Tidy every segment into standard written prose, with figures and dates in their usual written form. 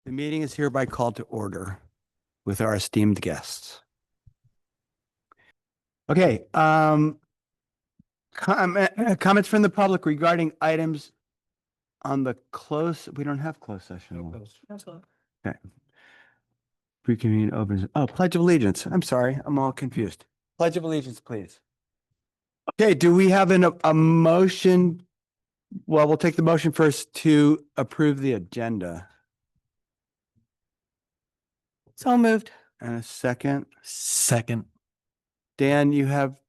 The meeting is hereby called to order with our esteemed guests. Okay, comments from the public regarding items on the we don't have closed session. Okay. Reconvene opens. Oh, Pledge of Allegiance. I'm sorry, I'm all confused. Pledge of Allegiance, please. Okay, do we have a motion? Well, we'll take the motion first to approve the agenda. So moved. And a second. Second. Dan, you have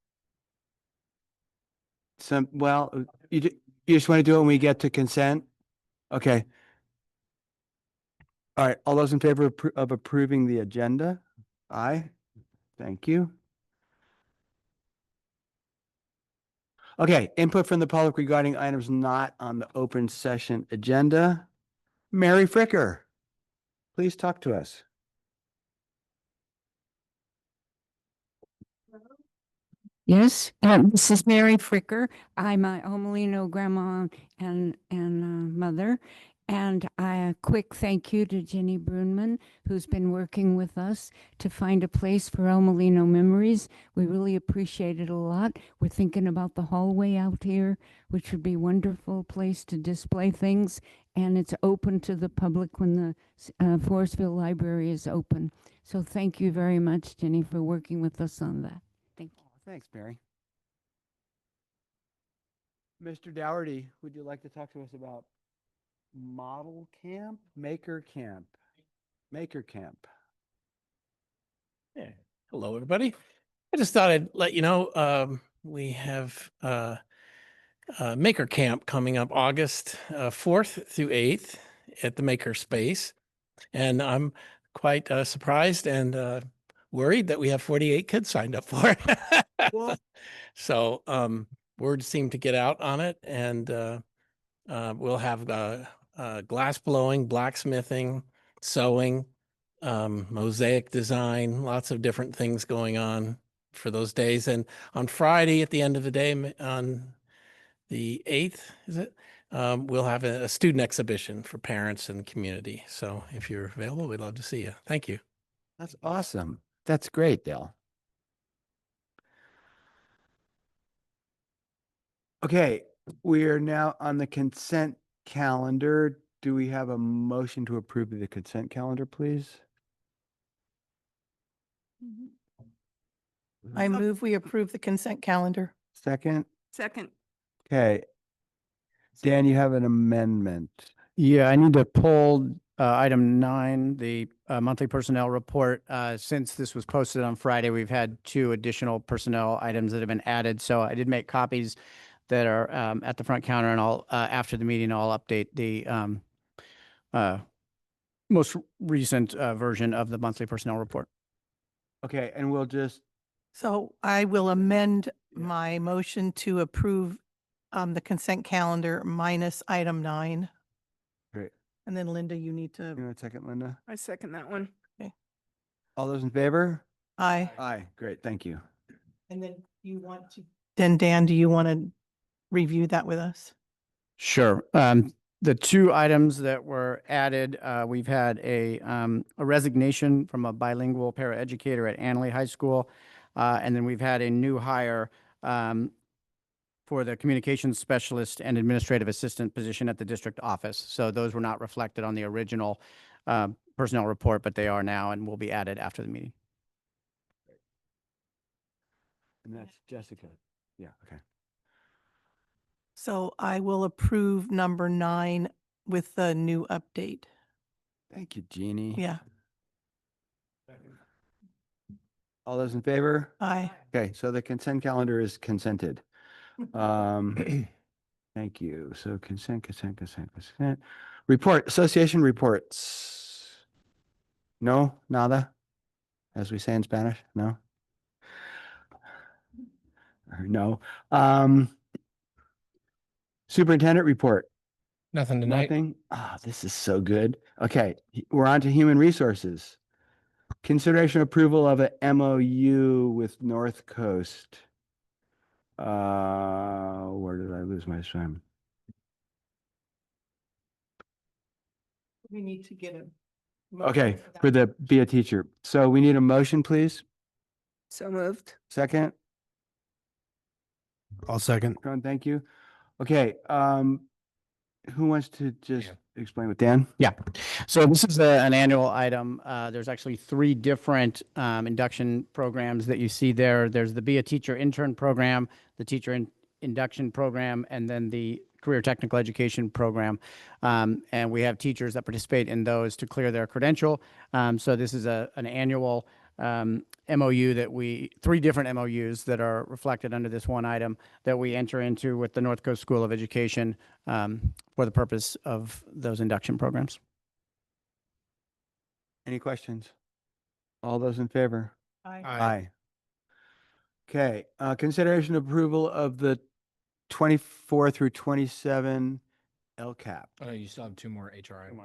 you just want to do it when we get to consent? Okay. All right, all those in favor of approving the agenda? Aye. Thank you. Okay, input from the public regarding items not on the open session agenda. Mary Fricker, please talk to us. Yes, this is Mary Fricker. I'm a Omalino grandma and mother. And a quick thank you to Jenny Brunman, who's been working with us to find a place for Omalino memories. We really appreciate it a lot. We're thinking about the hallway out here, which would be a wonderful place to display things. And it's open to the public when the Forestville Library is open. So thank you very much, Jenny, for working with us on that. Thank you. Thanks, Mary. Mr. Dougherty, would you like to talk to us about Model Camp, Maker Camp? Yeah. Hello, everybody. I just thought I'd let you know we have Maker Camp coming up August 4th through 8th at the Maker Space. And I'm quite surprised and worried that we have 48 kids signed up for it. What? So word seemed to get out on it, and we'll have glass blowing, blacksmithing, sewing, mosaic design, lots of different things going on for those days. And on Friday at the end of the day, on the 8th, is it? We'll have a student exhibition for parents and community. So if you're available, we'd love to see you. Thank you. That's awesome. That's great, Dale. Okay, we are now on the consent calendar. Do we have a motion to approve the consent calendar, please? I move we approve the consent calendar. Second? Second. Okay. Dan, you have an amendment. Yeah, I need to pull item 9, the monthly personnel report. Since this was posted on Friday, we've had 2 additional personnel items that have been added. So I did make copies that are at the front counter, and I'll after the meeting, I'll update the most recent version of the monthly personnel report. Okay, and we'll just, So I will amend my motion to approve the consent calendar minus item 9. great. And then Linda, you need You to, want a second, Linda? I second that one. All those in favor? aye. Aye, great, thank you. And then you want to. Then Dan, do you want to review that with us? Sure. The 2 items that were added, we've had a resignation from a bilingual paraeducator at Annalee High School. And then we've had a new hire for the communications specialist and administrative assistant position at the district office. So those were not reflected on the original personnel report, but they are now and will be added after the meeting. And that's Jessica. Yeah, okay. So I will approve number 9 with the new update. Thank you, Jeannie. Yeah, All those in favor? aye. Okay, so the consent calendar is consented. Thank you. So consent. Association reports. No, nada, as we say in Spanish, no? Or no. Superintendent report. Nothing tonight. Nothing? Ah, this is so good. Okay, we're on to human resources. Consideration approval of a MOU with North Coast. Where did I lose my swim? We need to get a Okay, for the be a teacher. So we need a motion, please. So moved. Second. I'll second. Ron, thank you. Okay, who wants to just Dan. explain what Dan? Yeah. So this is an annual item. There's actually three different induction programs that you see there. There's the Be a Teacher Intern Program, the Induction Program, and then the Career Technical Education Program. And we have teachers that participate in those to clear their credential. So this is an annual MOU three different MOUs that are reflected under this one item that we enter into with the North Coast School of Education for the purpose of those induction programs. Any questions? All those in favor? Aye. Okay, consideration approval of the 24 through 27 LCAP. Oh, you still have two more HR items.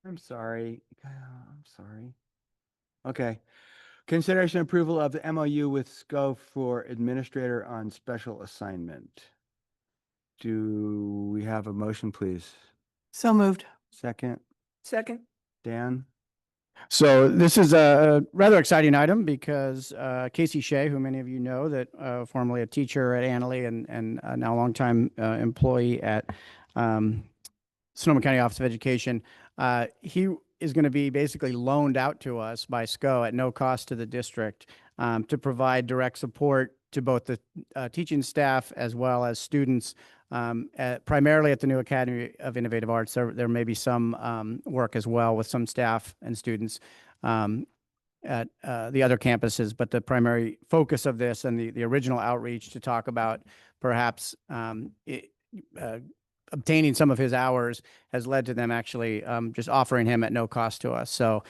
I'm sorry. I'm sorry. Okay. Consideration approval of the MOU with SCO for administrator on special assignment. Do we have a motion, please? So moved. Second, Second. Dan? So this is a rather exciting item because Casey Shea, who many of you know, that formerly a teacher at Annalee and now a longtime employee at Sonoma County Office of Education, he is going to be basically loaned out to us by SCO at no cost to the district to provide direct support to both the teaching staff as well as students, primarily at the new Academy of Innovative Arts. There may be some work as well with some staff and students at the other campuses, but the primary focus of this and the original outreach to talk about perhaps obtaining some of his hours has led to them actually just offering him at no cost to us. So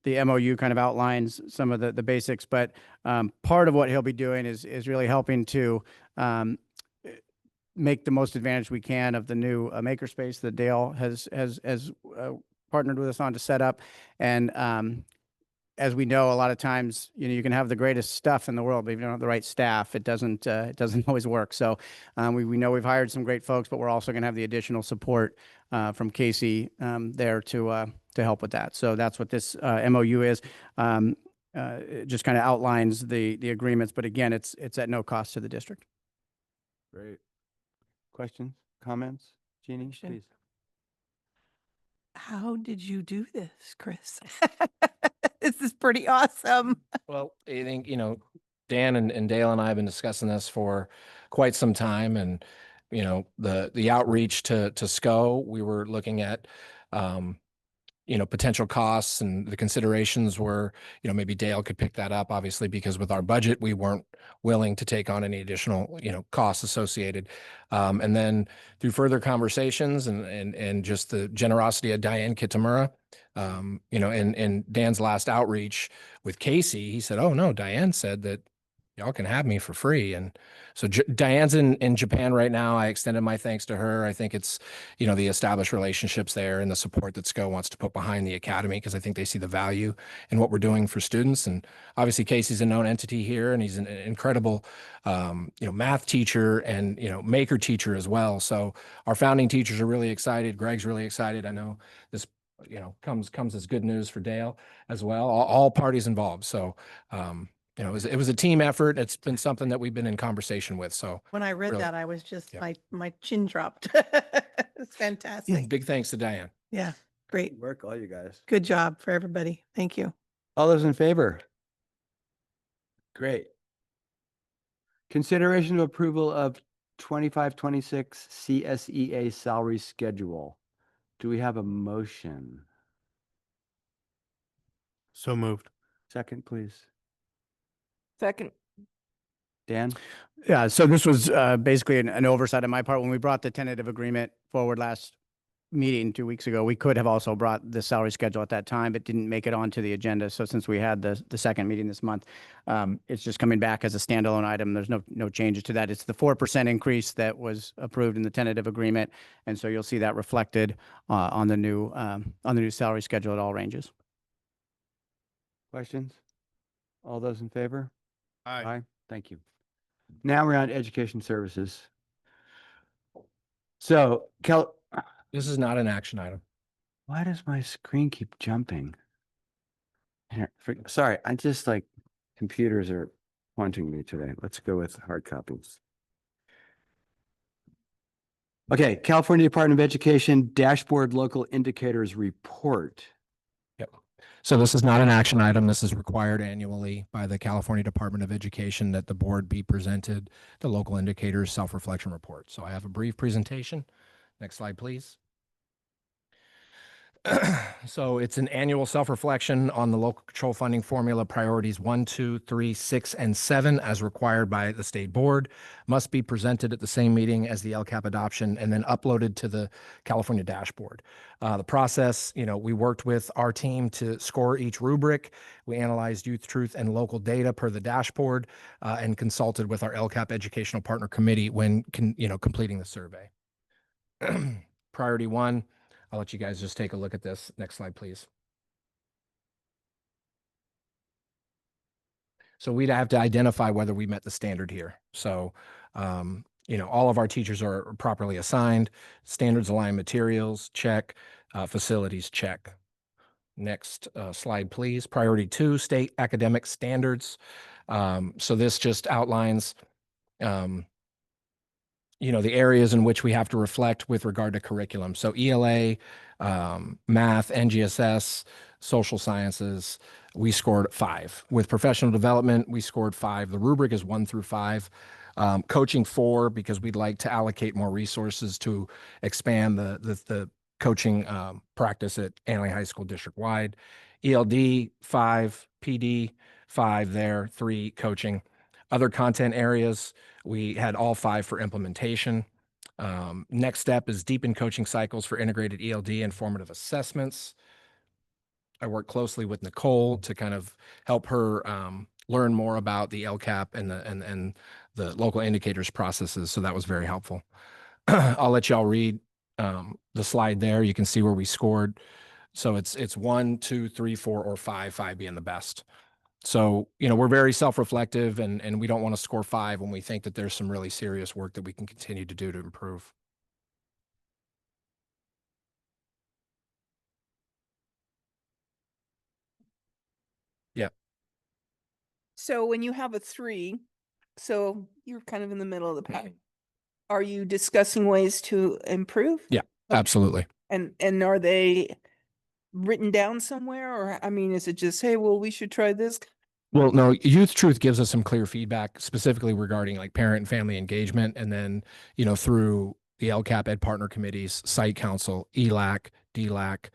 the MOU kind of outlines some of the basics, but part of what he'll be doing is really helping to make the most advantage we can of the new makerspace that Dale has partnered with us on to set up. And as we know, a lot of times, you can have the greatest stuff in the world, but if you don't have the right staff, it doesn't always work. So we know we've hired some great folks, but we're also going to have the additional support from Casey there to help with that. So that's what this MOU is. It just kind of outlines the agreements, but again, it's at no cost to the district. Great. Questions, comments? Jeannie, Question. please. How did you do this, Chris? This is pretty awesome. Well, I think, Dan and Dale and I have been discussing this for quite some time, and, the outreach to SCO, we were looking at, potential costs, and the considerations were, maybe Dale could pick that up, obviously, because with our budget, we weren't willing to take on any additional, costs associated. And then through further conversations and just the generosity of Diane Kitamura, in Dan's last outreach with Casey, he said, "Oh no, Diane said that y'all can have me for free." And so Diane's in Japan right now. I extended my thanks to her. I think it's, the established relationships there and the support that SCO wants to put behind the academy, because I think they see the value in what we're doing for students. And obviously Casey's a known entity here, and he's an incredible, math teacher and, maker teacher as well. So our founding teachers are really excited. Greg's really excited. I know this, comes as good news for Dale as well. All parties involved. So, it was a team effort. It's been something that we've been in conversation with. So When I read Really. that, I was just, Yeah. my chin dropped. It's fantastic. big thanks to Diane. Yeah, great. Good work, all you guys. Good job for everybody. Thank you. All those in favor? Great. Consideration of approval of 25-26 CSEA salary schedule. Do we have a motion? So moved. Second, please. Second. Dan? Yeah, so this was basically an oversight on my part. When we brought the tentative agreement forward last meeting 2 weeks ago, we could have also brought the salary schedule at that time, but didn't make it onto the agenda. So since we had the second meeting this month, it's just coming back as a standalone item. There's no changes to that. It's the 4% increase that was approved in the tentative agreement. And so you'll see that reflected on the new salary schedule at all ranges. Questions? All those in favor? Aye. Thank you. Now we're on education services. So, This is not an action item. Why does my screen keep jumping? Here, sorry, I just like computers are haunting me today. Let's go with hard copies. Okay, California Department of Education Dashboard Local Indicators Report. Yep. So this is not an action item. This is required annually by the California Department of Education that the board be presented the local indicators self-reflection report. So I have a brief presentation. Next slide, please. So it's an annual self-reflection on the local control funding formula priorities 1, 2, 3, 6, and 7 as required by the state board, must be presented at the same meeting as the LCAP adoption and then uploaded to the California dashboard. The process, we worked with our team to score each rubric. We analyzed youth truth and local data per the dashboard and consulted with our LCAP educational partner committee when completing the survey. Priority 1. I'll let you guys just take a look at this. Next slide, please. So we'd have to identify whether we met the standard here. So, all of our teachers are properly assigned, standards aligned materials, check, facilities, check. Next slide, please. Priority 2, state academic standards. So this just outlines the areas in which we have to reflect with regard to curriculum. So ELA, math, NGSS, social sciences, we scored 5. With professional development, we scored 5. The rubric is 1 through 5. Coaching 4, because we'd like to allocate more resources to expand the coaching practice at Annalee High School district-wide. ELD 5, PD 5 there, 3 coaching. Other content areas, we had all 5 for implementation. Next step is deepen coaching cycles for integrated ELD and formative assessments. I work closely with Nicole to kind of help her learn more about the LCAP and the local indicators processes. So that was very helpful. I'll let y'all read the slide there. You can see where we scored. So it's 1, 2, 3, 4, or 5, 5 being the best. So, we're very self-reflective and we don't want to score 5 when we think that there's some really serious work that we can continue to do to improve. Yeah. So when you have a 3, so you're kind of in the middle of the pack. Are you discussing ways to improve? Yeah, absolutely. And are they written down somewhere? Or, is it just, hey, well, we should try this? Well, no, Youth Truth gives us some clear feedback specifically regarding like parent and family engagement. And then, through the LCAP Ed Partner Committees, Site Council, ELAC, DLAC,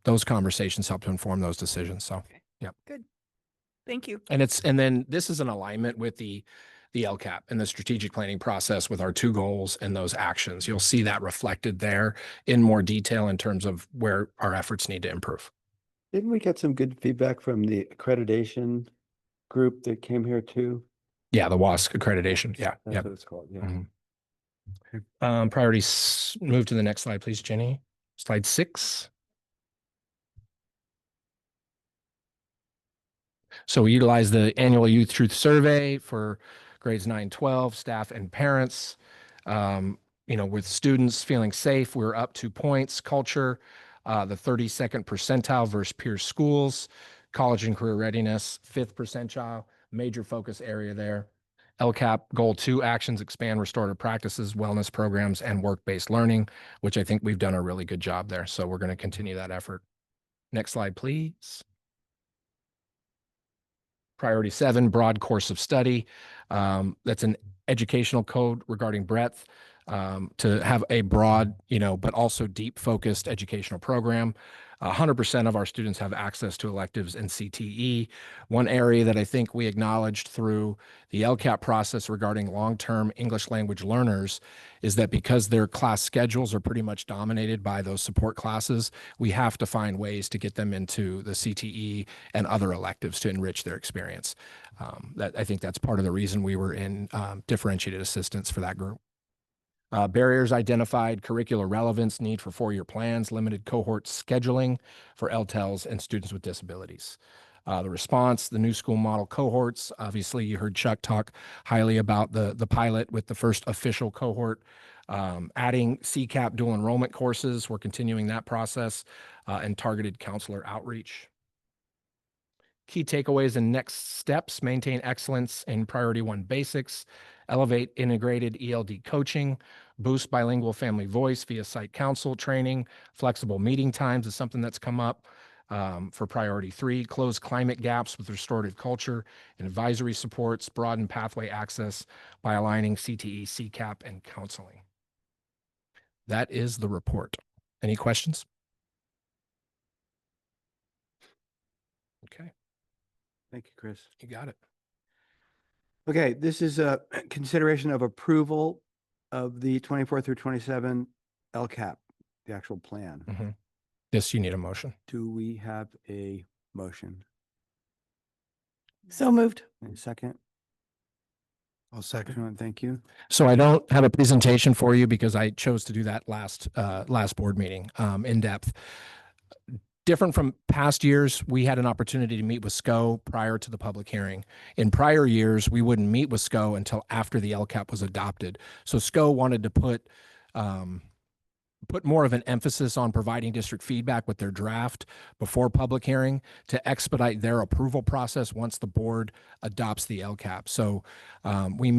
those conversations help to inform those decisions. So, Okay. yeah. Good. Thank you. And then this is an alignment with the LCAP and the strategic planning process with our 2 goals and those actions. You'll see that reflected there in more detail in terms of where our efforts need to improve. Didn't we get some good feedback from the accreditation group that came here too? Yeah, the WASC accreditation. Yeah. That's Yeah. what it's called. Yeah. Mhm. Priorities, move to the next slide, please, Jenny. Slide 6. So we utilize the annual Youth Truth Survey for grades 9, 12, staff and parents. With students feeling safe, we're up 2 points. Culture, the 32nd percentile versus peer schools. College and career readiness, 5th percentile, major focus area there. LCAP goal 2, actions expand restorative practices, wellness programs, and work-based learning, which I think we've done a really good job there. So we're going to continue that effort. Next slide, please. Priority 7, broad course of study. That's an educational code regarding breadth to have a broad, but also deep focused educational program. 100% of our students have access to electives and CTE. One area that I think we acknowledged through the LCAP process regarding long-term English language learners is that because their class schedules are pretty much dominated by those support classes, we have to find ways to get them into the CTE and other electives to enrich their experience. I think that's part of the reason we were in differentiated assistance for that group. Barriers identified, curricular relevance, need for 4-year plans, limited cohort scheduling for LTELs and students with disabilities. The response, the new school model cohorts. Obviously, you heard Chuck talk highly about the pilot with the first official cohort Adding CCAP dual enrollment courses, we're continuing that process, and targeted counselor outreach. Key takeaways and next steps: maintain excellence in Priority 1 basics, elevate integrated ELD coaching, boost bilingual family voice via site council training, flexible meeting times is something that's come up. For Priority 3, close climate gaps with restorative culture and advisory supports, broaden pathway access by aligning CTE, CCAP, and counseling. That is the report. Any questions? Okay, Thank you, Chris. you got it. Okay, this is a consideration of approval of the 24 through 27 LCAP, the actual plan. Mhm. This, you need a motion. Do we have a motion? So moved. A second? I'll second. Sean, thank you. So I don't have a presentation for you because I chose to do that last board meeting, in depth. Different from past years, we had an opportunity to meet with SCO prior to the public hearing. In prior years, we wouldn't meet with SCO until after the LCAP was adopted. So SCO wanted to put more of an emphasis on providing district feedback with their draft before public hearing to expedite their approval process once the board adopts the LCAP. So we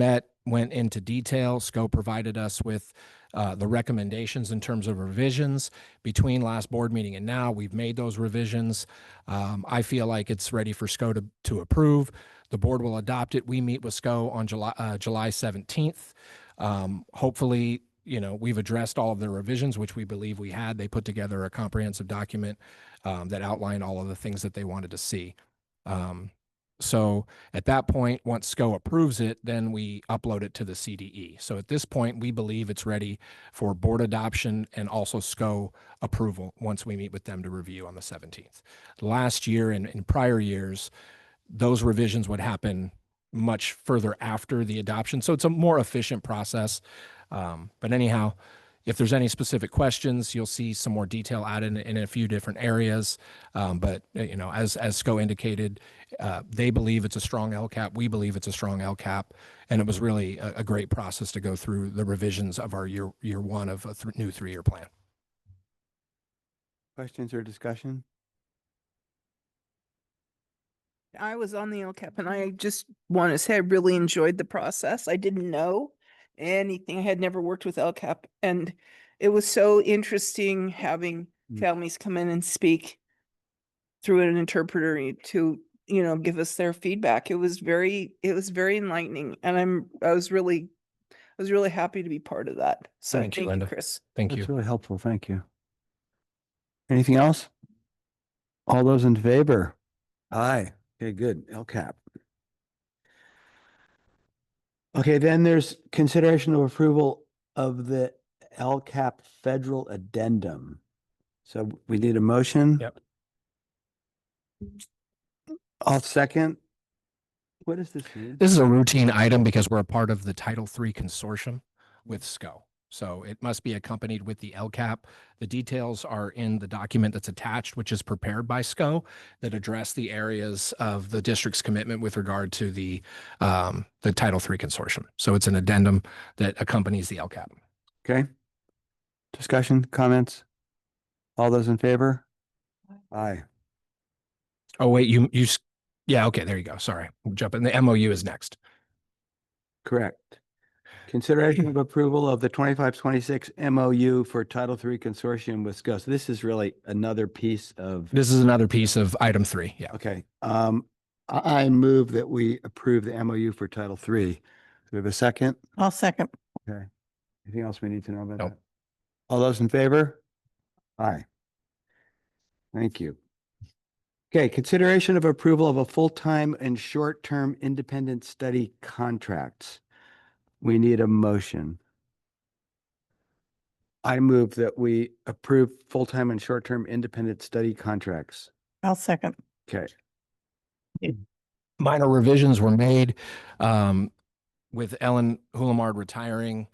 went into detail. SCO provided us with the recommendations in terms of revisions between last board meeting and now. We've made those revisions. I feel like it's ready for SCO to approve. The board will adopt it. We meet with SCO on July 17th. Hopefully, we've addressed all of the revisions, which we believe we had. They put together a comprehensive document that outlined all of the things that they wanted to see. So at that point, once SCO approves it, then we upload it to the CDE. So at this point, we believe it's ready for board adoption and also SCO approval once we meet with them to review on the 17th. Last year and in prior years, those revisions would happen much further after the adoption. So it's a more efficient process. But anyhow, if there's any specific questions, you'll see some more detail added in a few different areas. But as SCO indicated, they believe it's a strong LCAP. We believe it's a strong LCAP, and it was really a great process to go through the revisions of our year one of a new 3-year plan. Questions or discussion? I was on the LCAP and I just want to say I really enjoyed the process. I didn't know anything. I had never worked with LCAP, and it was so interesting having families come in and speak through an interpreter to, give us their feedback. It was very enlightening, and I was really happy to be part of that. So Thank you, Linda. Chris. Thank you. That's really helpful. Thank you. Anything else? All those in favor? Aye. Okay, good. LCAP. Okay, then there's consideration of approval of the LCAP federal addendum. So we need a motion. Yep. I'll second. What does this mean? This is a routine item because we're a part of the Title III consortium with SCO. So it must be accompanied with the LCAP. The details are in the document that's attached, which is prepared by SCO, that address the areas of the district's commitment with regard to the Title III consortium. So it's an addendum that accompanies the LCAP. Okay. Discussion, comments? All those in favor? Aye. Oh, wait, yeah, okay, there you go. Sorry, I'm jumping. The MOU is next. Correct. Consideration of approval of the 25-26 MOU for Title III consortium with SCO. So this is really another piece of, This is another piece of item 3. Yeah. okay. I move that we approve the MOU for Title III. Do we have a second? I'll second. Okay. Anything else we need to know about Nope. that? All those in favor? Aye. Thank you. Okay, consideration of approval of a full-time and short-term independent study contracts. We need a motion. I move that we approve full-time and short-term independent study contracts. I'll second. Okay, Minor revisions were made with Ellen Hulamard retiring.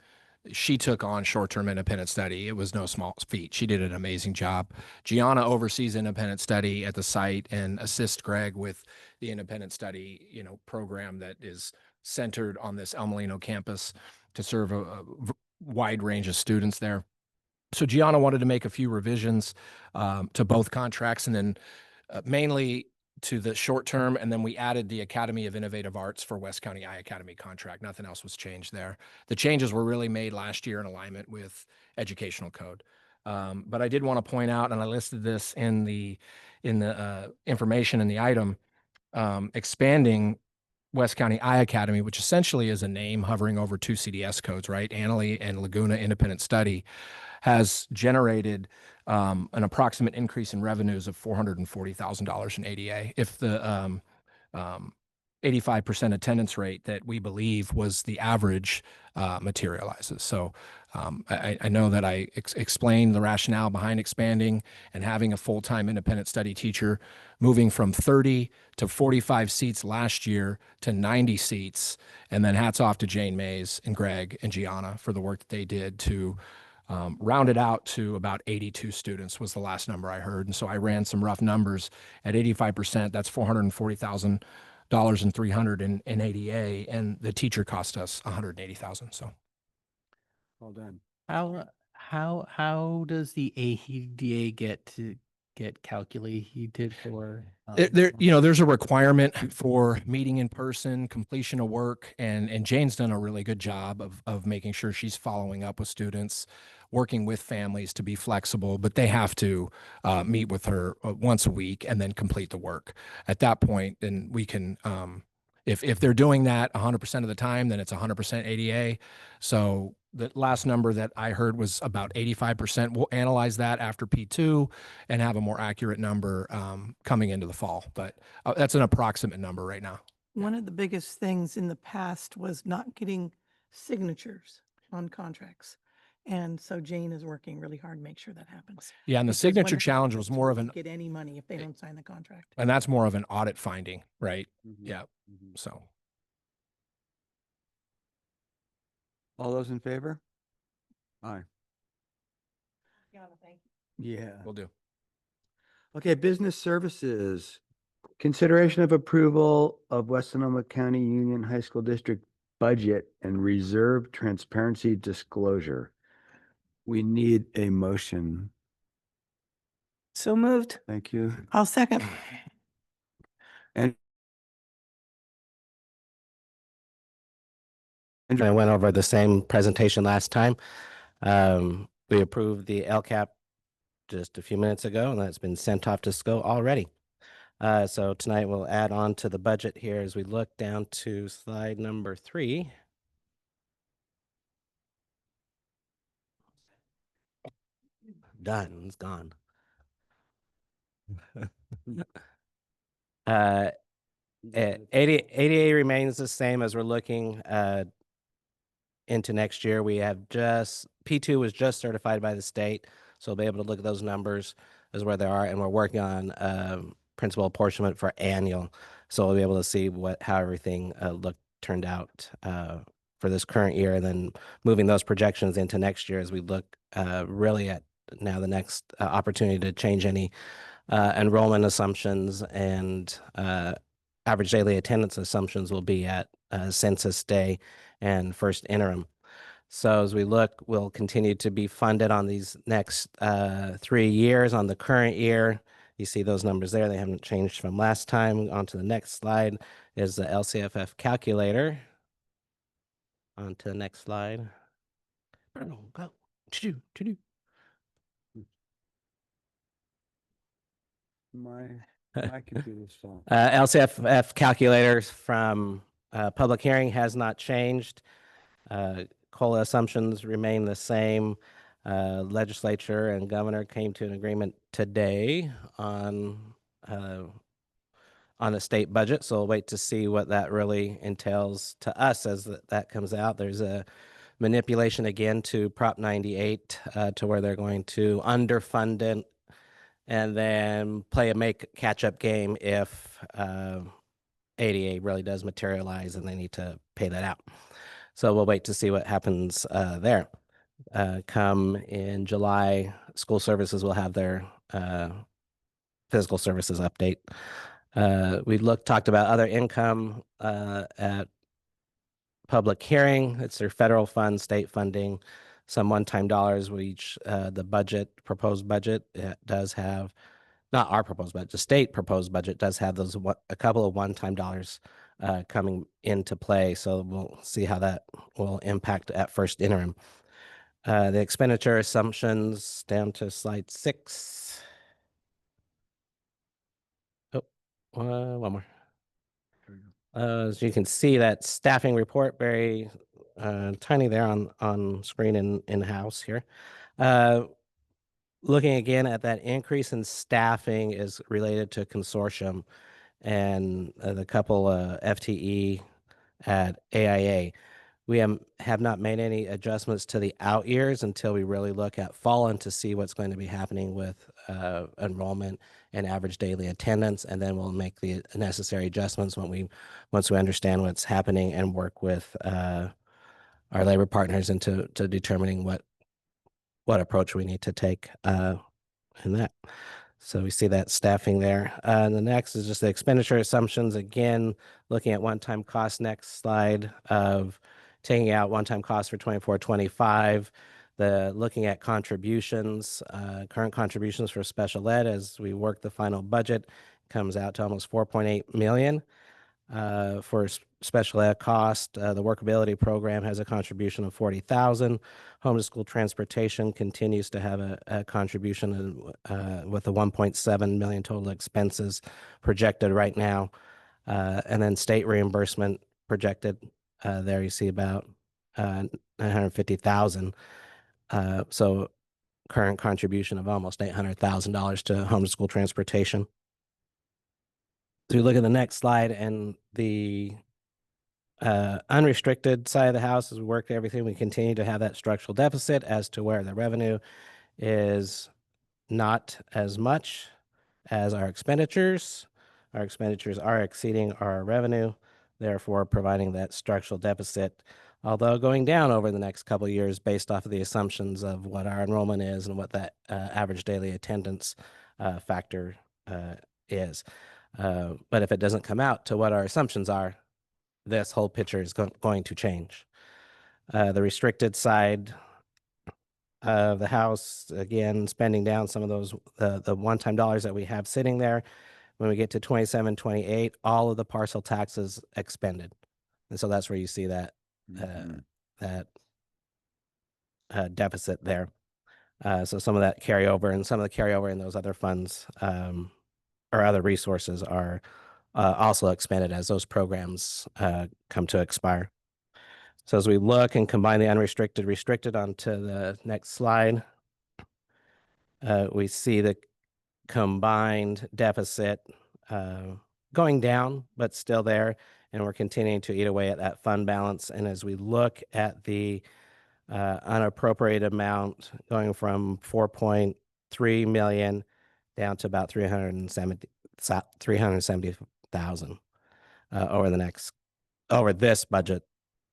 She took on short-term independent study. It was no small feat. She did an amazing job. Gianna oversees independent study at the site and assists Greg with the independent study, program that is centered on this El Molino campus to serve a wide range of students there. So Gianna wanted to make a few revisions to both contracts, and then mainly to the short term. And then we added the Academy of Innovative Arts for West County Eye Academy contract. Nothing else was changed there. The changes were really made last year in alignment with educational code. But I did want to point out, and I listed this in the information in the item, expanding West County Eye Academy, which essentially is a name hovering over two CDS codes, right? Annalee and Laguna Independent Study, has generated an approximate increase in revenues of $440,000 in ADA. If the 85% attendance rate that we believe was the average materializes. So I know that I explained the rationale behind expanding and having a full-time independent study teacher, moving from 30 to 45 seats last year to 90 seats. And then hats off to Jane Mays and Greg and Gianna for the work that they did to round it out to about 82 students was the last number I heard. And so I ran some rough numbers. At 85%, that's $440,000 and $300 in ADA, and the teacher cost us $180,000. So Well done. How does the ADA get calculated for? There's a requirement for meeting in person, completion of work, and Jane's done a really good job of making sure she's following up with students, working with families to be flexible, but they have to meet with her once a week and then complete the work. At that point, then we can, if they're doing that 100% of the time, then it's 100% ADA. So the last number that I heard was about 85%. We'll analyze that after P2 and have a more accurate number coming into the fall. But that's an approximate number right now. One of the biggest things in the past was not getting signatures on contracts. And so Jane is working really hard to make sure that happens. Yeah, and the Because signature wonderful challenge was students more of won't an, get any money if they don't sign the contract. and that's more of an audit finding, right? Yeah. So All those in favor? Aye. Yeah. we'll do. Okay, business services. Consideration of approval of West Sonoma County Union High School District budget and reserve transparency disclosure. We need a motion. So moved. Thank you. I'll second. And I went over the same presentation last time. We approved the LCAP just a few minutes ago, and that's been sent off to SCO already. So tonight we'll add on to the budget here as we look down to slide number 3. Done, it's gone. ADA remains the same as we're looking into next year. We have P2 was just certified by the state, so we'll be able to look at those numbers as where they are, and we're working on principal apportionment for annual, so we'll be able to see how everything turned out for this current year, and then moving those projections into next year as we look really at now the next opportunity to change any enrollment assumptions and average daily attendance assumptions will be at census day and first interim. So as we look, we'll continue to be funded on these next 3 years. On the current year, you see those numbers there. They haven't changed from last time. On to the next slide is the LCFF calculator. On to the next slide. Go. Choo-choo. my computer's phone. LCFF calculators from public hearing has not changed. COLA assumptions remain the same. Legislature and governor came to an agreement today on the state budget, so we'll wait to see what that really entails to us as that comes out. There's a manipulation again to Prop 98 to where they're going to underfund it and then play a catch-up game if ADA really does materialize and they need to pay that out. So we'll wait to see what happens there. Come in July, school services will have their physical services update. We talked about other income at public hearing. It's their federal funds, state funding. some one-time dollars, the budget, proposed budget, does have, not our proposed budget, the state proposed budget does have a couple of one-time dollars coming into play. So we'll see how that will impact at first interim. The expenditure assumptions down to slide 6. Oh, one more. As you can see, that staffing report, very tiny there on screen in-house here. Looking again at that increase in staffing is related to consortium and the couple FTE at AIA. We have not made any adjustments to the out years until we really look at fall and to see what's going to be happening with enrollment and average daily attendance, and then we'll make the necessary adjustments once we understand what's happening and work with our labor partners into determining what approach we need to take in that. So we see that staffing there. And the next is just the expenditure assumptions. Again, looking at one-time cost, next slide, of taking out one-time costs for 24-25, looking at contributions, current contributions for special ed as we work the final budget comes out to almost 4.8 million. For special ed cost, the workability program has a contribution of 40,000. Home to school transportation continues to have a contribution with the 1.7 million total expenses projected right now. And then state reimbursement projected, there you see about 950,000. So current contribution of almost $800,000 to home to school transportation. So we look at the next slide and the unrestricted side of the house, as we work everything, we continue to have that structural deficit as to where the revenue is not as much as our expenditures. Our expenditures are exceeding our revenue, therefore providing that structural deficit, although going down over the next couple of years based off of the assumptions of what our enrollment is and what that average daily attendance factor is. But if it doesn't come out to what our assumptions are, this whole picture is going to change. The restricted side of the house, again, spending down some of those, the one-time dollars that we have sitting there. When we get to 27, 28, all of the parcel taxes expended. And so that's where you see that, deficit there. So some of that carryover and some of the carryover in those other funds or other resources are also expended as those programs come to expire. So as we look and combine the unrestricted, restricted onto the next slide, we see the combined deficit going down, but still there, and we're continuing to eat away at that fund balance. And as we look at the unappropriated amount going from 4.3 million down to about 370,000 over this budget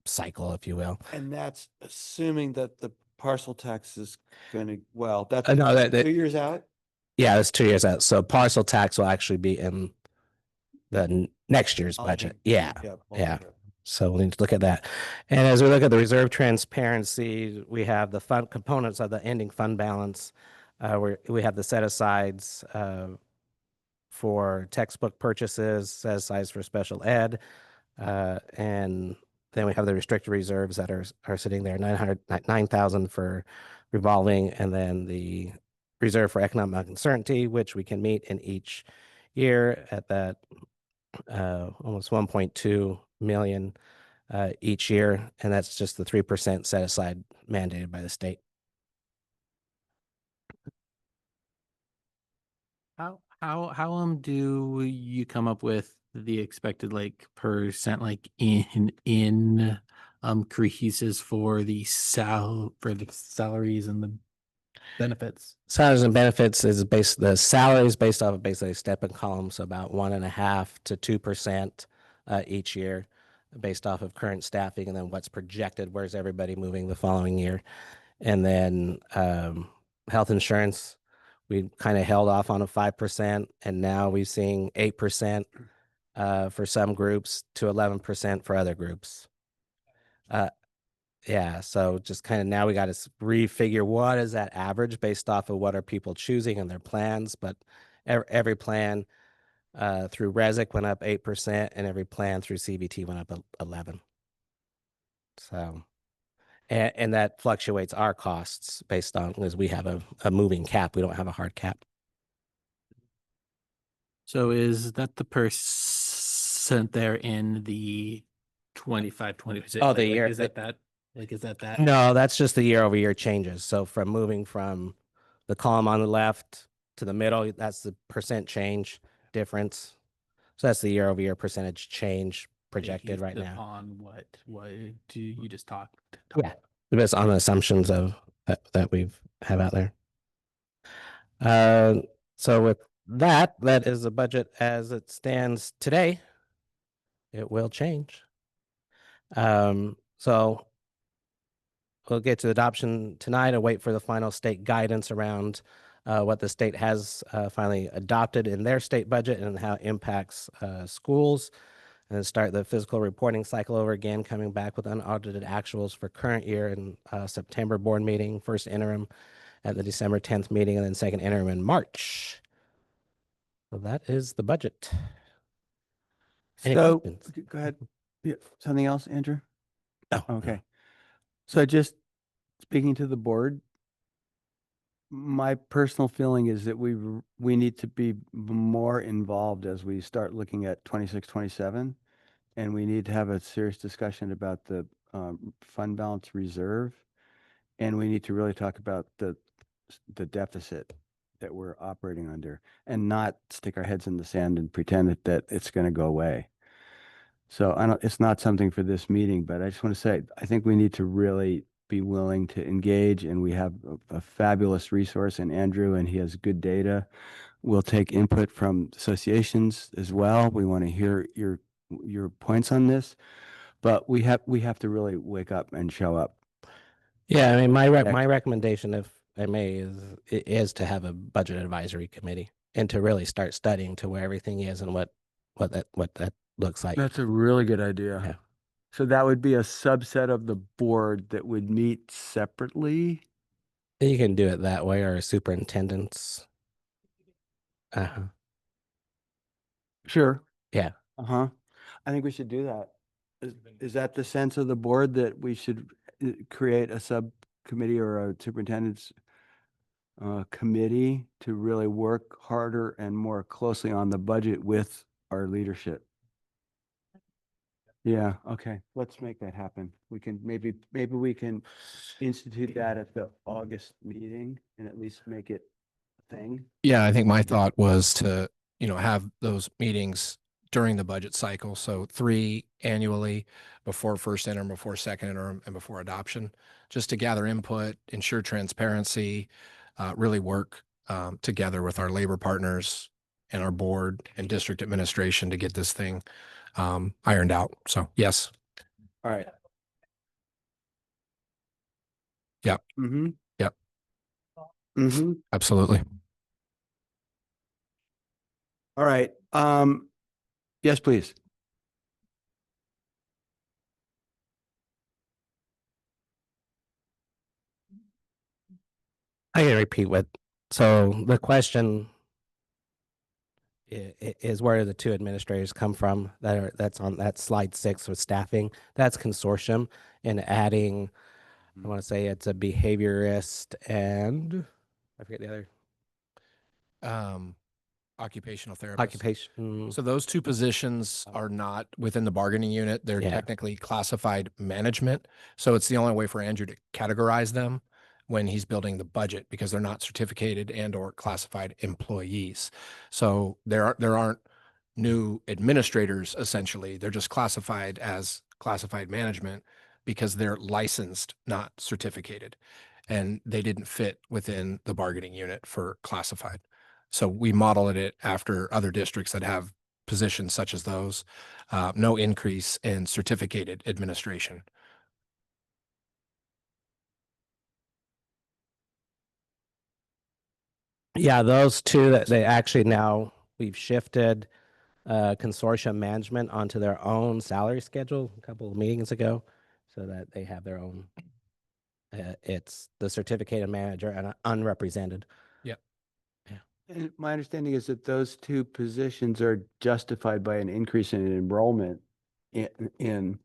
cycle, if you will. And that's assuming that the parcel tax is going to, well, that's No, 2 years out? Yeah, that's 2 years out. So parcel tax will actually be in the next year's budget. Yeah. So we need to look at that. And as we look at the reserve transparency, we have the fund components of the ending fund balance. We have the set asides for textbook purchases, set asides for special ed, and then we have the restricted reserves that are sitting there, 9,000 for revolving, and then the reserve for economic uncertainty, which we can meet in each year at that almost 1.2 million each year, and that's just the 3% set aside mandated by the state. How do you come up with the expected like percent like in increases for the salaries and the benefits? Salaries and benefits is the salaries based off of basically a step and column, so about 1.5% to 2% each year based off of current staffing, and then what's projected, where's everybody moving the following year. And then health insurance, we kind of held off on a 5%, and now we're seeing 8% for some groups to 11% for other groups. Yeah, so just kind of now we got to refigure what is that average based off of what are people choosing and their plans. But every plan through Resic went up 8%, and every plan through CBT went up 11. So, and that fluctuates our costs based on, because we have a moving cap. We don't have a hard cap. So is that the percent there in the 25, 20? Oh, the year- Is that that? Like, is that that? No, that's just the year over year changes. So from moving from the column on the left to the middle, that's the percent change difference. So that's the year over year percentage change projected right Based now. upon what do you just talked? Yeah, based on the assumptions of that we've have out there. So with that is the budget as it stands today. It will change. So we'll get to adoption tonight and wait for the final state guidance around what the state has finally adopted in their state budget and how it impacts schools, and then start the physical reporting cycle over again, coming back with unaudited actuals for current year in September board meeting, first interim at the December 10th meeting, and then second interim in March. So that is the budget. Any So, questions? go ahead. Yeah, something else, Andrew? No. Okay. So just speaking to the board, my personal feeling is that we need to be more involved as we start looking at 26, 27. And we need to have a serious discussion about the fund balance reserve. And we need to really talk about the deficit that we're operating under and not stick our heads in the sand and pretend that it's going to go away. So it's not something for this meeting, but I just want to say, I think we need to really be willing to engage, and we have a fabulous resource in Andrew, and he has good data. We'll take input from associations as well. We want to hear your points on this, but we have to really wake up and show up. Yeah, I mean, my recommendation, if I may, is to have a budget advisory committee and to really start studying to where everything is and what that looks like. That's a really good idea. Yeah. So that would be a subset of the board that would meet separately. You can do it that way, or a superintendent's. Sure. Yeah. Uh-huh. I think we should do that. Is that the sense of the board, that we should create a subcommittee or a superintendent's committee to really work harder and more closely on the budget with our leadership? Yeah, okay, let's make that happen. We can maybe we can institute that at the August meeting and at least make it a thing. Yeah, I think my thought was to, have those meetings during the budget cycle. So 3 annually, before first interim, before second interim, and before adoption, just to gather input, ensure transparency, really work together with our labor partners and our board and district administration to get this thing ironed out. So yes. All right. Yep. Mm-hmm. Yep. Mm-hmm. Absolutely. All right. Yes, please. I can repeat so the question is, where do the 2 administrators come from that's on that slide 6 with staffing? That's consortium, and adding, I want to say it's a behaviorist and I forget the other. Occupational therapist. Occupation. So those 2 positions are not within the bargaining unit. They're Yeah. technically classified management. So it's the only way for Andrew to categorize them when he's building the budget, because they're not certificated and or classified employees. So there aren't new administrators, essentially. They're just classified as classified management because they're licensed, not certificated. And they didn't fit within the bargaining unit for classified. So we modeled it after other districts that have positions such as those. No increase in certificated administration. Yeah, those 2 that they actually now we've shifted consortium management onto their own salary schedule a couple of meetings ago. so that they have their own. It's the certificated manager and unrepresented. And my understanding is that those two positions are justified by an increase in enrollment in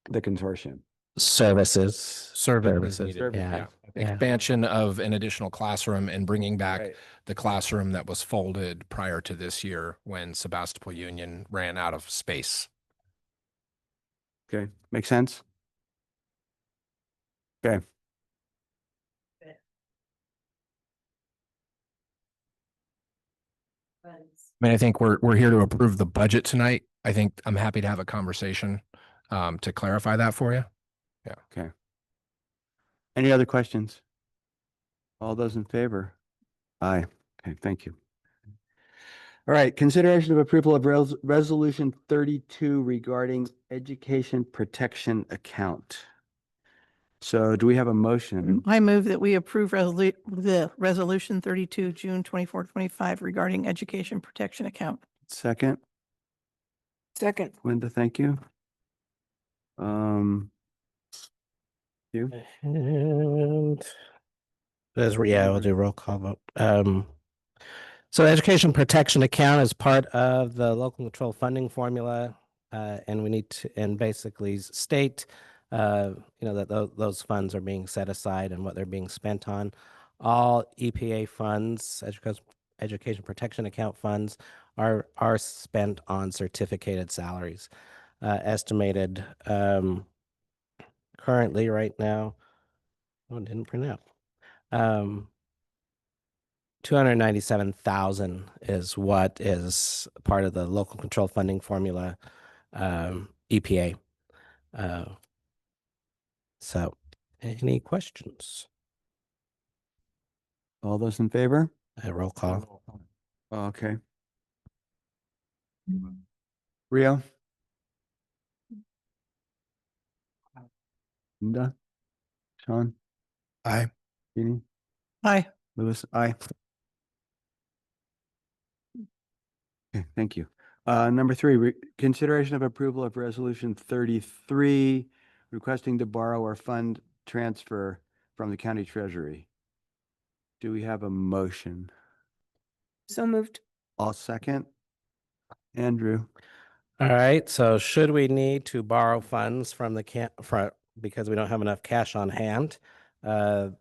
the consortium. Services. Services needed, Service, Yeah. Expansion of an additional classroom and bringing back Right. the classroom that was folded prior to this year when Sebastopol Union ran out of space. Okay, make sense? Okay. I mean, I think we're here to approve the budget tonight. I think I'm happy to have a conversation to clarify that for you. Okay. Any other questions? All those in favor? Aye. Okay, thank you. All right, consideration of approval of resolution 32 regarding education protection account. So do we have a motion? I move that we approve the resolution 32, June 24, 25 regarding education protection account. Second, Second. Linda, thank you. You? And we'll do roll call vote. So education protection account is part of the local control funding formula. And we need to, and basically state, that those funds are being set aside and what they're being spent on. All EPA funds, education protection account funds are spent on certificated salaries. Estimated, currently right now, oh, it didn't print out. 297,000 is what is part of the local control funding formula, EPA. So any questions? All those in favor? Roll call. Okay. Rio? Linda? Sean? Aye. Jeannie? Aye. Louis? Aye. Okay, thank you. Number 3, consideration of approval of resolution 33, requesting to borrow or fund transfer from the county treasury. Do we have a motion? So moved. I'll second. Andrew? All right, so should we need to borrow funds from the because we don't have enough cash on hand,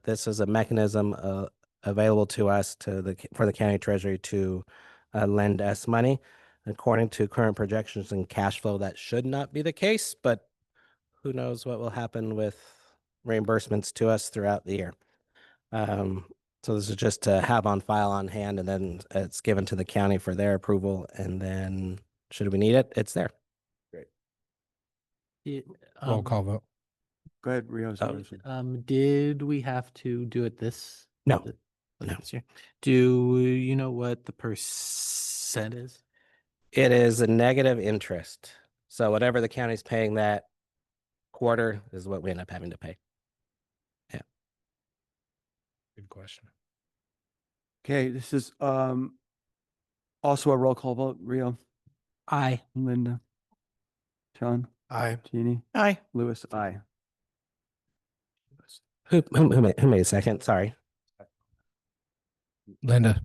this is a mechanism available to us for the county treasury to lend us money. According to current projections and cash flow, that should not be the case, but who knows what will happen with reimbursements to us throughout the year. So this is just to have on file on hand, and then it's given to the county for their approval, and then should we need it, it's there. Roll call vote. Go ahead, Rio's Oh, motion. Did we have to do it this? No. th- No. this year? Do you know what the percent is? It is a negative interest. So whatever the county's paying that quarter is what we end up having to pay. Good question. Okay, this is also a roll call vote. Rio? Aye. Linda? Sean? Aye. Jeannie? Aye. Louis? Aye. Who made a second? Sorry. Linda?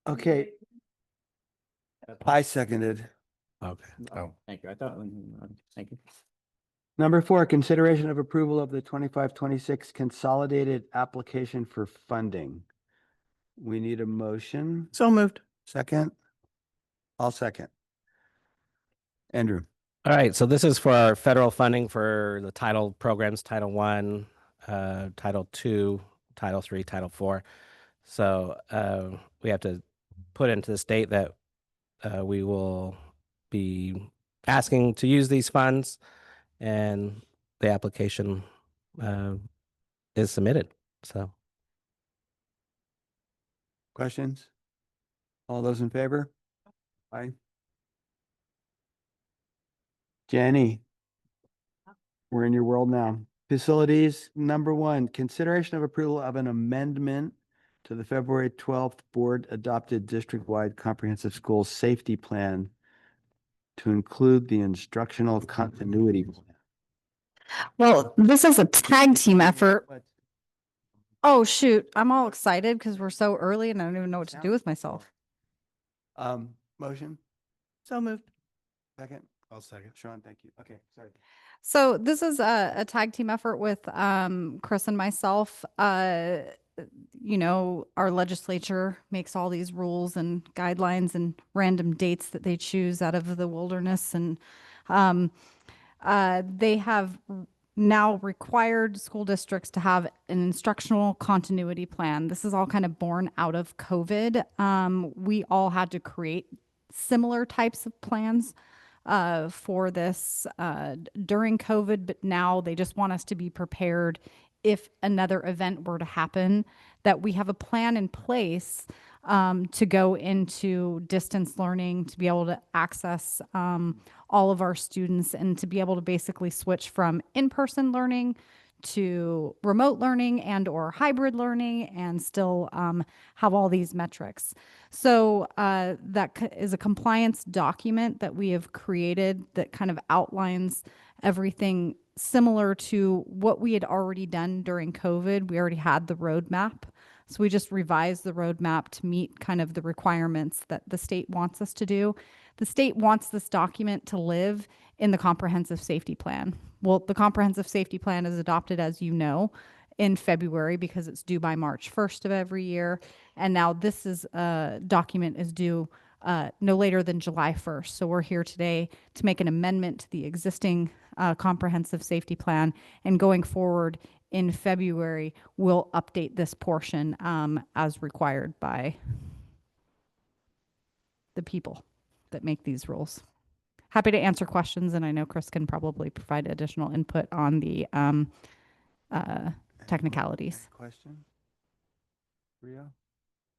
Okay. I seconded. Okay. Oh. Thank you. I thought, thank you. Number 4, consideration of approval of the 25-26 consolidated application for funding. We need a motion. So moved. Second? I'll second. Andrew? All right, so this is for our federal funding for the title programs, Title I, Title II, Title III, Title IV. So we have to put into the state that we will be asking to use these funds, and the application is submitted. So Questions? All those in favor? Aye. Jenny? We're in your world now. Facilities, number 1, consideration of approval of an amendment to the February 12th board adopted district-wide comprehensive school safety plan to include the instructional continuity plan. Well, this is a tag team effort. Oh, shoot. I'm all excited because we're so early and I don't even know what to do with myself. Motion, So moved. second, I'll second. Sean, thank you. Okay, sorry. So this is a tag team effort with Chris and myself. You know, our legislature makes all these rules and guidelines and random dates that they choose out of the wilderness. And they have now required school districts to have an instructional continuity plan. This is all kind of born out of COVID. We all had to create similar types of plans for this during COVID, but now they just want us to be prepared if another event were to happen, that we have a plan in place to go into distance learning, to be able to access all of our students and to be able to basically switch from in-person learning to remote learning and or hybrid learning and still have all these metrics. So that is a compliance document that we have created that kind of outlines everything similar to what we had already done during COVID. We already had the roadmap. So we just revised the roadmap to meet kind of the requirements that the state wants us to do. The state wants this document to live in the comprehensive safety plan. Well, the comprehensive safety plan is adopted, as you know, in February because it's due by March 1st of every year. And now this is document is due no later than July 1st. So we're here today to make an amendment to the existing comprehensive safety plan. And going forward in February, we'll update this portion as required by the people that make these rules. Happy to answer questions, and I know Chris can probably provide additional input on the technicalities. Question? Rio?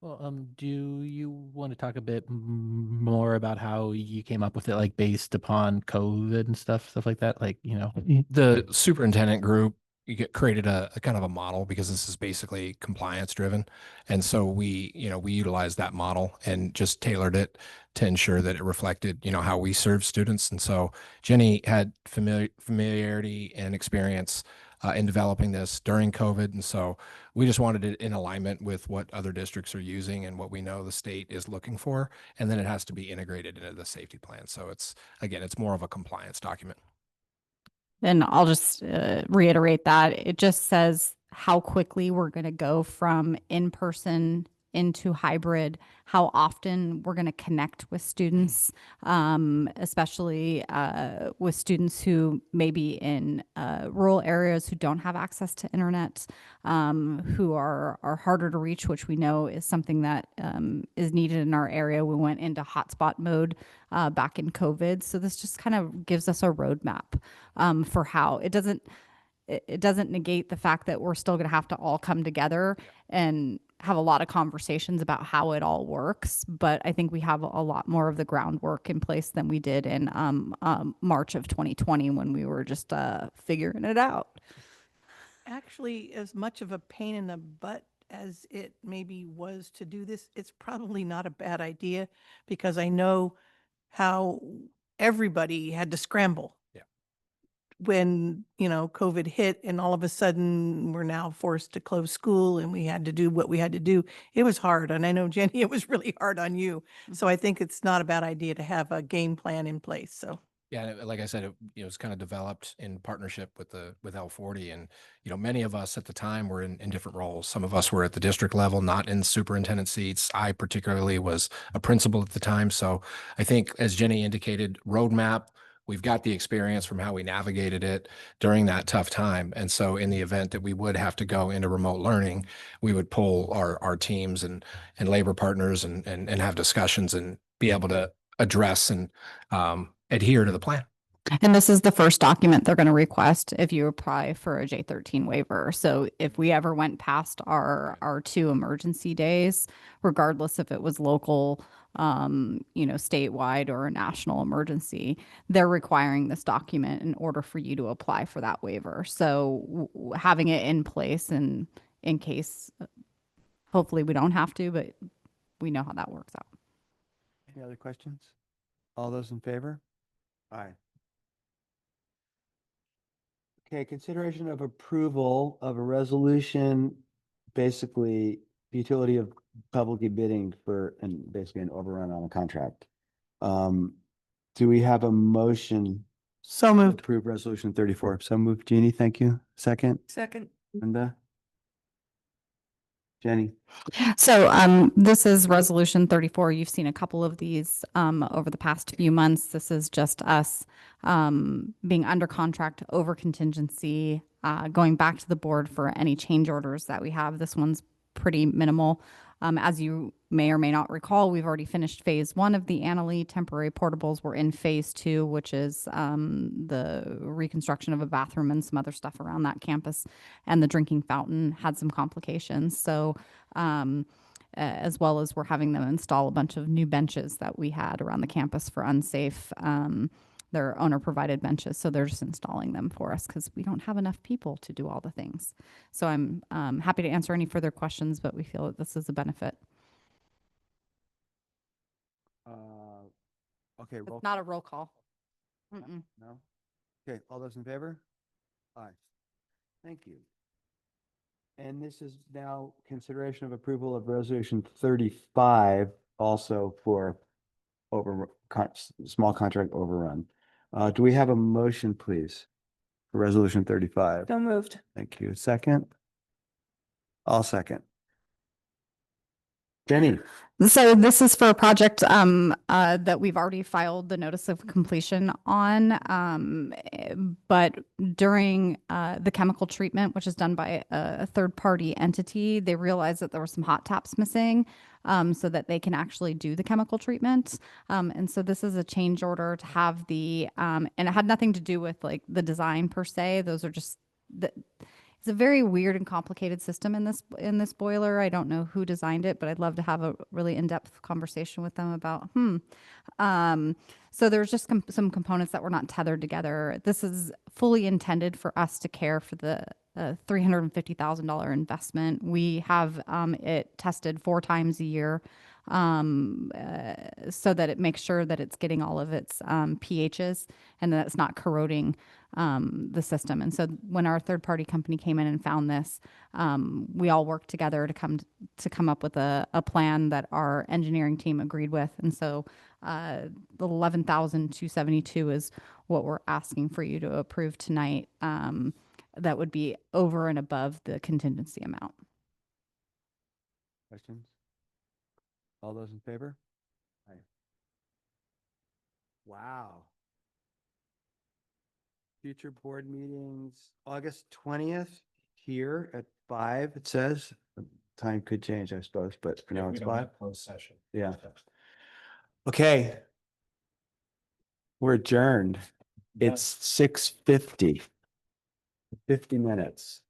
Well, do you want to talk a bit more about how you came up with it, like based upon COVID and stuff like that? Like, you know, The superintendent group created a kind of a model because this is basically compliance driven. And so we utilized that model and just tailored it to ensure that it reflected, how we serve students. And so Jenny had familiarity and experience in developing this during COVID. And so we just wanted it in alignment with what other districts are using and what we know the state is looking for. And then it has to be integrated into the safety plan. So it's more of a compliance document. And I'll just reiterate that. It just says how quickly we're going to go from in-person into hybrid, how often we're going to connect with students, especially with students who may be in rural areas who don't have access to internet, who are harder to reach, which we know is something that is needed in our area. We went into hotspot mode back in COVID. So this just kind of gives us a roadmap for how it doesn't negate the fact that we're still going to have to all come together and have a lot of conversations about how it all works. But I think we have a lot more of the groundwork in place than we did in March of 2020 when we were just figuring it out. Actually, as much of a pain in the butt as it maybe was to do this, it's probably not a bad idea because I know how everybody had to scramble. Yeah. When, COVID hit and all of a sudden we're now forced to close school and we had to do what we had to do. It was hard. And I know, Jenny, it was really hard on you. So I think it's not a bad idea to have a game plan in place. So. Yeah, like I said, it was kind of developed in partnership with L40, and many of us at the time were in different roles. Some of us were at the district level, not in superintendent seats. I particularly was a principal at the time. So I think, as Jenny indicated, roadmap. We've got the experience from how we navigated it during that tough time, and so in the event that we would have to go into remote learning, we would pull our teams and labor partners and have discussions and be able to address and adhere to the plan. And this is the first document they're going to request if you apply for a J13 waiver. So if we ever went past our 2 emergency days, regardless if it was local, statewide or a national emergency, they're requiring this document in order for you to apply for that waiver. So having it in place and in case, hopefully we don't have to, but we know how that works out. Any other questions? All those in favor? Aye. Okay, consideration of approval of a resolution, basically utility of public bidding for, and basically an overrun on a contract. Do we have a motion So to moved. approve resolution 34? So moved, Jeannie, thank you. Second, Second. Linda? Jenny? So this is resolution 34. You've seen a couple of these over the past few months. This is just us being under contract over contingency, going back to the board for any change orders that we have. This one's pretty minimal. As you may or may not recall, we've already finished phase 1 of the Annalee temporary portables. We're in phase 2, which is the reconstruction of a bathroom and some other stuff around that campus. And the drinking fountain had some complications. So as well as we're having them install a bunch of new benches that we had around the campus for unsafe. They're owner provided benches. So they're just installing them for us because we don't have enough people to do all the things. So I'm happy to answer any further questions, but we feel that this is a benefit. Okay, roll. It's not a roll call. Mm-mm. No? Okay, all those in favor? Aye. Thank you. And this is now consideration of approval of resolution 35, also for small contract overrun. Do we have a motion, please, for resolution 35? So moved. Thank you. Second? I'll second. Jenny? So this is for a project that we've already filed the notice of completion on, but during the chemical treatment, which is done by a third-party entity, they realized that there were some hot taps missing, so that they can actually do the chemical treatment. And so this is a change order to have the, and it had nothing to do with like the design per se. Those are just it's a very weird and complicated system in this boiler. I don't know who designed it, but I'd love to have a really in-depth conversation with them about so there's just some components that were not tethered together. This is fully intended for us to care for the $350,000 investment. We have it tested 4 times a year so that it makes sure that it's getting all of its pHs and that it's not corroding the system. And so when our third party company came in and found this, we all worked together to come up with a plan that our engineering team agreed with. And so the $11,272 is what we're asking for you to approve tonight. That would be over and above the contingency amount. Questions? All those in favor? Aye. Wow. Future board meetings, August 20th, here at 5, it says. The time could change, I suppose, but for now it's 5. Closed session. Yeah. Okay. We're adjourned. It's 6:50. 50 minutes.